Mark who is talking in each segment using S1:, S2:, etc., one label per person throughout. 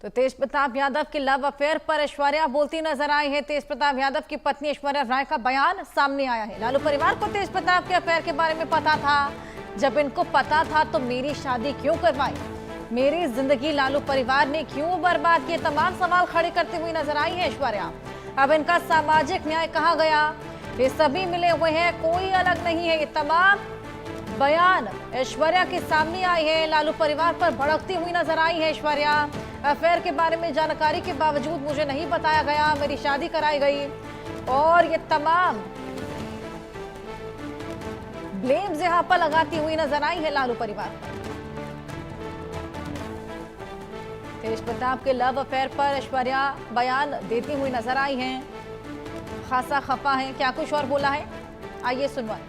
S1: तो तेज प्रताप यादव के love affair पर ऐश्वर्या बोलती नजर आई है। तेज प्रताप यादव की पत्नी ऐश्वर्या राय का बयान सामने आया है। लालू परिवार को तेज प्रताप के अफेयर के बारे में पता था। जब इनको पता था तो मेरी शादी क्यों करवाई, मेरी जिंदगी लालू परिवार ने क्यों बर्बाद किए, तमाम सवाल खड़े करती हुई नजर आई है ऐश्वर्या। अब इनका सामाजिक न्याय कहा गया, ये सभी मिले हुए हैं, कोई अलग नहीं है। ये तमाम बयान ऐश्वर्या के सामने आए हैं। लालू परिवार पर भड़कती हुई नजर आई है ऐश्वर्या। अफेयर के बारे में जानकारी के बावजूद मुझे नहीं बताया गया, मेरी शादी कराई गई, और ये तमाम ब्लेम्स यहां पर लगाती हुई नजर आई है लालू परिवार पर। तेज प्रताप के लव अफेयर पर ऐश्वर्या बयान देती हुई नजर आई हैं, खासा खफा है। क्या कुछ और बोला है, आइए सुनवाएं।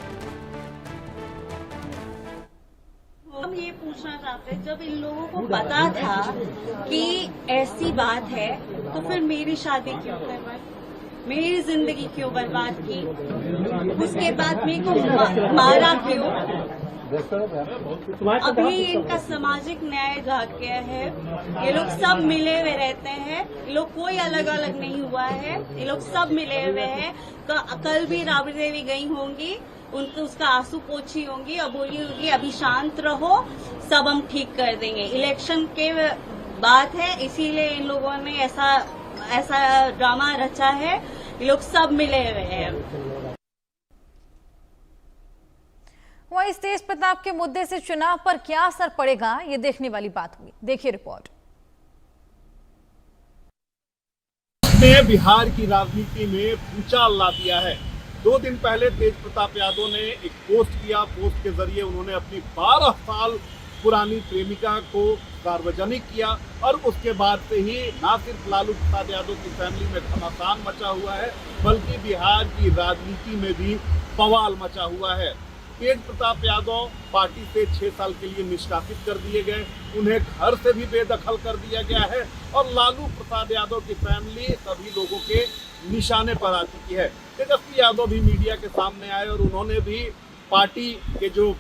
S2: हम ये पूछना चाहते हैं, जब इन लोगों को पता था कि ऐसी बात है तो फिर मेरी शादी क्यों करवाई, मेरी जिंदगी क्यों बर्बाद की, उसके बाद मेरे को मारा क्यों। अभी इनका सामाजिक न्याय जाग गया है। ये लोग सब मिले हुए रहते हैं, ये लोग कोई अलग अलग नहीं हुआ है, ये लोग सब मिले हुए हैं। कल भी राबड़ी देवी गई होंगी, उनको उसका आंसू पोछी होंगी और बोली होगी अभी शांत रहो, सब हम ठीक कर देंगे। इलेक्शन के बात है, इसीलिए इन लोगों ने ऐसा ड्रामा रचा है। ये लोग सब मिले हुए हैं।
S1: वहीं इस तेज प्रताप के मुद्दे से चुनाव पर क्या असर पड़ेगा, ये देखने वाली बात होगी। देखिए रिपोर्ट।
S3: ने बिहार की राजनीति में भूचाल ला दिया है। 2 दिन पहले तेज प्रताप यादव ने एक पोस्ट किया। पोस्ट के जरिए उन्होंने अपनी 12 साल पुरानी प्रेमिका को सार्वजनिक किया, और उसके बाद से ही न सिर्फ लालू प्रसाद यादव की फैमिली में घमासान मचा हुआ है, बल्कि बिहार की राजनीति में भी बवाल मचा हुआ है। तेज प्रताप यादव पार्टी से 6 साल के लिए निष्कासित कर दिए गए, उन्हें घर से भी बेदखल कर दिया गया है, और लालू प्रसाद यादव की फैमिली सभी लोगों के निशाने पर आ चुकी है। तेजस्वी यादव भी मीडिया के सामने आए और उन्होंने भी पार्टी के जो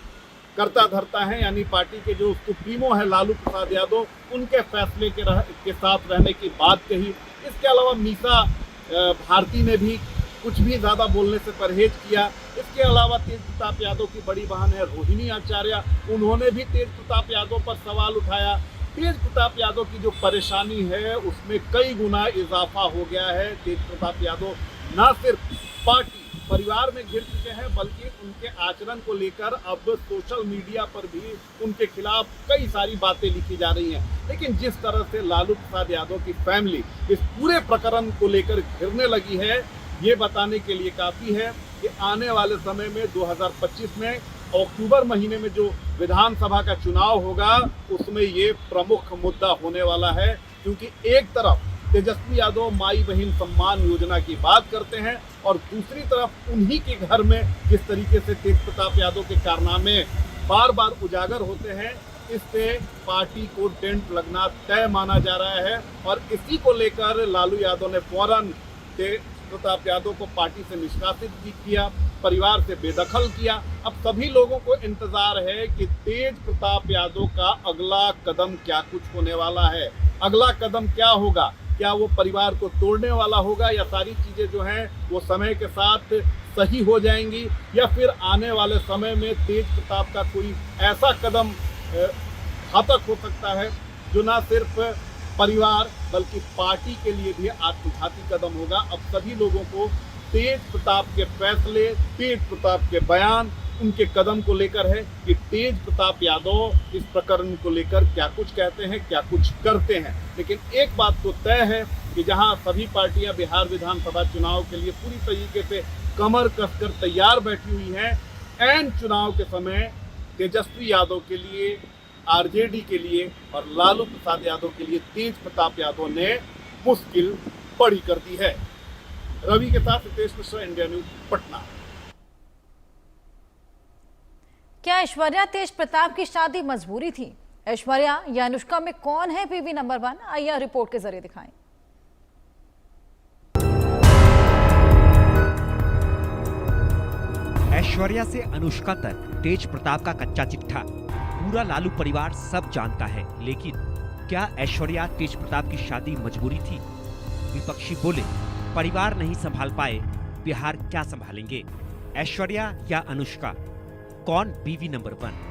S3: कर्ता धर्ता हैं, यानी पार्टी के जो सुप्रीमो है लालू प्रसाद यादव, उनके फैसले के साथ रहने की बात कही। इसके अलावा मीसा भारती ने भी कुछ भी ज़्यादा बोलने से परहेज किया। इसके अलावा तेज प्रताप यादव की बड़ी बहन है रोहिणी आचार्य, उन्होंने भी तेज प्रताप यादव पर सवाल उठाया। तेज प्रताप यादव की जो परेशानी है उसमें कई गुना इजाफा हो गया है। तेज प्रताप यादव न सिर्फ पार्टी परिवार में घिर चुके हैं, बल्कि उनके आचरण को लेकर अब सोशल मीडिया पर भी उनके खिलाफ कई सारी बातें लिखी जा रही हैं। लेकिन जिस तरह से लालू प्रसाद यादव की फैमिली इस पूरे प्रकरण को लेकर घिरने लगी है, ये बताने के लिए काफ़ी है कि आने वाले समय में 2025 में अक्टूबर महीने में जो विधानसभा का चुनाव होगा, उसमें ये प्रमुख मुद्दा होने वाला है। क्योंकि एक तरफ तेजस्वी यादव माई बहन सम्मान योजना की बात करते हैं, और दूसरी तरफ उन्हीं के घर में जिस तरीके से तेज प्रताप यादव के कारनामे बार बार उजागर होते हैं, इससे पार्टी को डेंट लगना तय माना जा रहा है। और इसी को लेकर लालू यादव ने फौरन तेज प्रताप यादव को पार्टी से निष्कासित किया, परिवार से बेदखल किया। अब सभी लोगों को इंतजार है कि तेज प्रताप यादव का अगला कदम क्या कुछ होने वाला है, अगला कदम क्या होगा। क्या वो परिवार को तोड़ने वाला होगा, या सारी चीजें जो हैं वो समय के साथ सही हो जाएंगी, या फिर आने वाले समय में तेज प्रताप का कोई ऐसा कदम घातक हो सकता है जो ना सिर्फ परिवार बल्कि पार्टी के लिए भी आत्मघाती कदम होगा। अब सभी लोगों को तेज प्रताप के फैसले, तेज प्रताप के बयान, उनके कदम को लेकर है कि तेज प्रताप यादव इस प्रकरण को लेकर क्या कुछ कहते हैं, क्या कुछ करते हैं। लेकिन एक बात तो तय है कि जहां सभी पार्टियां बिहार विधानसभा चुनाव के लिए पूरी तरीके से कमर कसकर तैयार बैठी हुई हैं, ऐन चुनाव के समय तेजस्वी यादव के लिए, आरजेडी के लिए और लालू प्रसाद यादव के लिए तेज प्रताप यादव ने मुश्किल बड़ी कर दी है। रवि के साथ हितेश मिश्रा, इंडिया न्यूज, पटना।
S1: क्या ऐश्वर्या तेज प्रताप की शादी मजबूरी थी? ऐश्वर्या या अनुष्का में कौन है बीवी नंबर 1? आइए रिपोर्ट के जरिए दिखाएं।
S4: ऐश्वर्या से अनुष्का तक तेज प्रताप का कच्चा चिट्ठा पूरा लालू परिवार सब जानता है, लेकिन क्या ऐश्वर्या तेज प्रताप की शादी मजबूरी थी? विपक्षी बोले, परिवार नहीं संभाल पाए, बिहार क्या संभालेंगे? ऐश्वर्या या अनुष्का, कौन बीवी नंबर 1?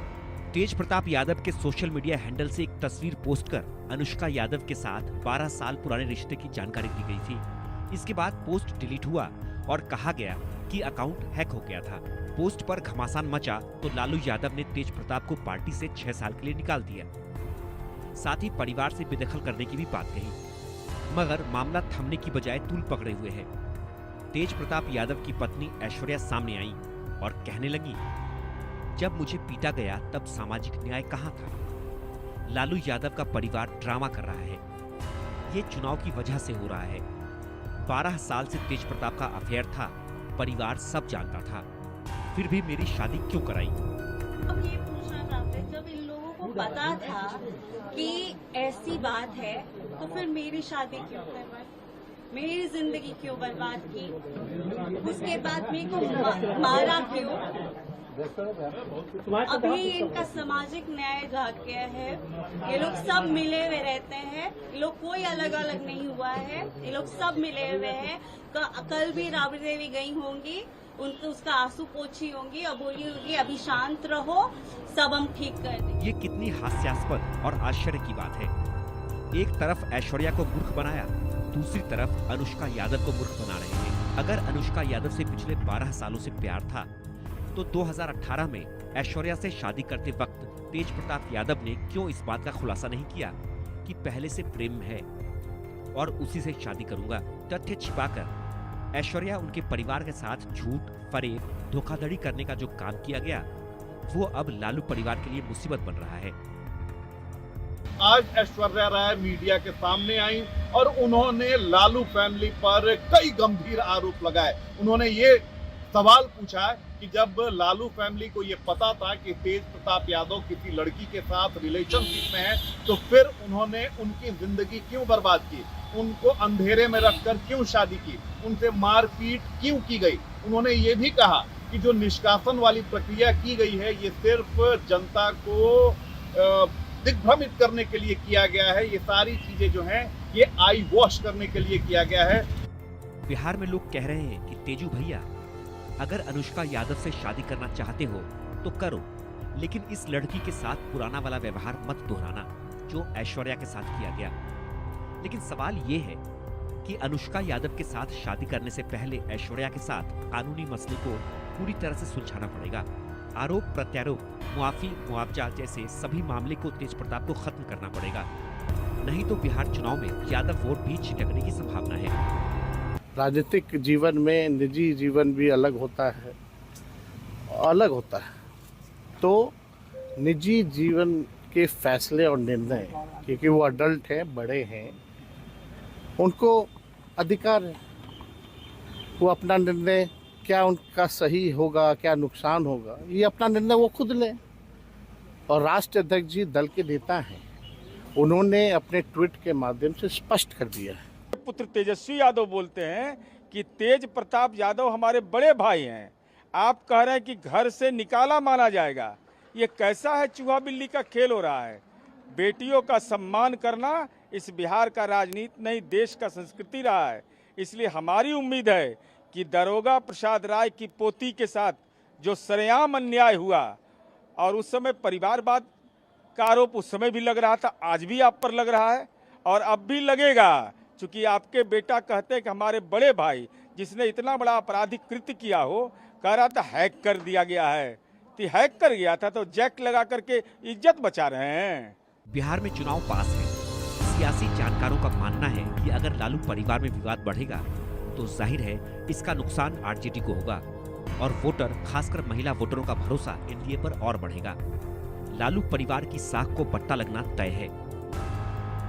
S4: तेज प्रताप यादव के सोशल मीडिया हैंडल से एक तस्वीर पोस्ट कर अनुष्का यादव के साथ 12 साल पुराने रिश्ते की जानकारी दी गई थी। इसके बाद पोस्ट डिलीट हुआ और कहा गया कि अकाउंट हैक हो गया था। पोस्ट पर घमासान मचा तो लालू यादव ने तेज प्रताप को पार्टी से 6 साल के लिए निकाल दिया। साथ ही परिवार से बेदखल करने की भी बात कही, मगर मामला थमने की बजाय तूल पकड़े हुए है। तेज प्रताप यादव की पत्नी ऐश्वर्या सामने आई और कहने लगी, जब मुझे पीटा गया तब सामाजिक न्याय कहाँ था? लालू यादव का परिवार ड्रामा कर रहा है। ये चुनाव की वजह से हो रहा है। 12 साल से तेज प्रताप का अफेयर था, परिवार सब जानता था, फिर भी मेरी शादी क्यों कराई?
S2: अब ये पूछना चाहते हैं, जब इन लोगों को पता था कि ऐसी बात है तो फिर मेरी शादी क्यों करवाई, मेरी जिंदगी क्यों बर्बाद की, उसके बाद मेरे को मारा क्यों? अभी इनका सामाजिक न्याय भाग गया है। ये लोग सब मिले हुए रहते हैं, ये लोग कोई अलग अलग नहीं हुआ है, ये लोग सब मिले हुए हैं। कल भी राबड़ी देवी गई होंगी, उनको उसका आंसू पोछी होंगी और बोली होगी अभी शांत रहो, सब हम ठीक कर देंगे।
S4: ये कितनी हास्यास्पद और आश्चर्य की बात है। एक तरफ ऐश्वर्या को मूर्ख बनाया, दूसरी तरफ अनुष्का यादव को मूर्ख बना रहे हैं। अगर अनुष्का यादव से पिछले 12 सालों से प्यार था तो 2018 में ऐश्वर्या से शादी करते वक्त तेज प्रताप यादव ने क्यों इस बात का खुलासा नहीं किया कि पहले से प्रेम है और उसी से शादी करूंगा? तथ्य छिपाकर ऐश्वर्या उनके परिवार के साथ झूठ, फरेब, धोखाधड़ी करने का जो काम किया गया वो अब लालू परिवार के लिए मुसीबत बन रहा है।
S3: आज ऐश्वर्या राय मीडिया के सामने आई और उन्होंने लालू फैमिली पर कई गंभीर आरोप लगाए। उन्होंने ये सवाल पूछा कि जब लालू फैमिली को ये पता था कि तेज प्रताप यादव किसी लड़की के साथ रिलेशनशिप में है तो फिर उन्होंने उनकी जिंदगी क्यों बर्बाद की, उनको अंधेरे में रखकर क्यों शादी की, उनसे मारपीट क्यों की गई? उन्होंने ये भी कहा कि जो निष्कासन वाली प्रक्रिया की गई है ये सिर्फ जनता को दिग्भ्रमित करने के लिए किया गया है। ये सारी चीजें जो हैं ये आई वॉश करने के लिए किया गया है।
S4: बिहार में लोग कह रहे हैं कि तेजू भैया, अगर अनुष्का यादव से शादी करना चाहते हो तो करो, लेकिन इस लड़की के साथ पुराना वाला व्यवहार मत दोहराना जो ऐश्वर्या के साथ किया गया। लेकिन सवाल ये है कि अनुष्का यादव के साथ शादी करने से पहले ऐश्वर्या के साथ कानूनी मसले को पूरी तरह से सुलझाना पड़ेगा। आरोप प्रत्यारोप, मुआफी, मुआवजा जैसे सभी मामले को तेज प्रताप को खत्म करना पड़ेगा, नहीं तो बिहार चुनाव में यादव वोट भी छिटकने की संभावना है।
S5: राजनीतिक जीवन में निजी जीवन भी अलग होता है, तो निजी जीवन के फैसले और निर्णय, क्योंकि वो अडल्ट हैं, बड़े हैं, उनको अधिकार है, वो अपना निर्णय क्या उनका सही होगा, क्या नुकसान होगा, ये अपना निर्णय वो खुद लें। और राष्ट्रीय अध्यक्ष जी दल के नेता हैं, उन्होंने अपने ट्वीट के माध्यम से स्पष्ट कर दिया है।
S6: पुत्र तेजस्वी यादव बोलते हैं कि तेज प्रताप यादव हमारे बड़े भाई हैं, आप कह रहे हैं कि घर से निकाला माना जाएगा। ये कैसा है, चूहा बिल्ली का खेल हो रहा है। बेटियों का सम्मान करना इस बिहार का राजनीति नहीं, देश का संस्कृति रहा है। इसलिए हमारी उम्मीद है कि दरोगा प्रसाद राय की पोती के साथ जो सरेआम अन्याय हुआ और उस समय परिवारवाद का आरोप उस समय भी लग रहा था, आज भी आप पर लग रहा है और अब भी लगेगा, चूंकि आपके बेटा कहते हैं कि हमारे बड़े भाई जिसने इतना बड़ा आपराधिक कृत्य किया हो, कह रहा था हैक कर दिया गया है, तो हैक कर गया था तो जैक लगा करके इज्जत बचा रहे हैं।
S4: बिहार में चुनाव पास है। सियासी जानकारों का मानना है कि अगर लालू परिवार में विवाद बढ़ेगा तो जाहिर है इसका नुकसान आरजेडी को होगा और वोटर, खासकर महिला वोटरों का भरोसा एनडीए पर और बढ़ेगा। लालू परिवार की साख को पट्टा लगना तय है।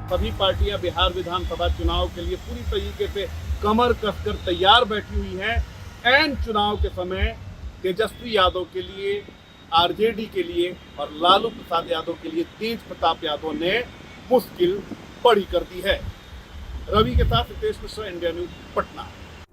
S3: सभी पार्टियां बिहार विधानसभा चुनाव के लिए पूरी तरीके से कमर कसकर तैयार बैठी हुई हैं। एन चुनाव के समय तेजस्वी यादव के लिए, आरजेडी के लिए और लालू प्रसाद यादव के लिए तेज प्रताप यादव ने मुश्किल बड़ी कर दी है। रवि के साथ हितेश मिश्रा, इंडिया न्यूज, पटना।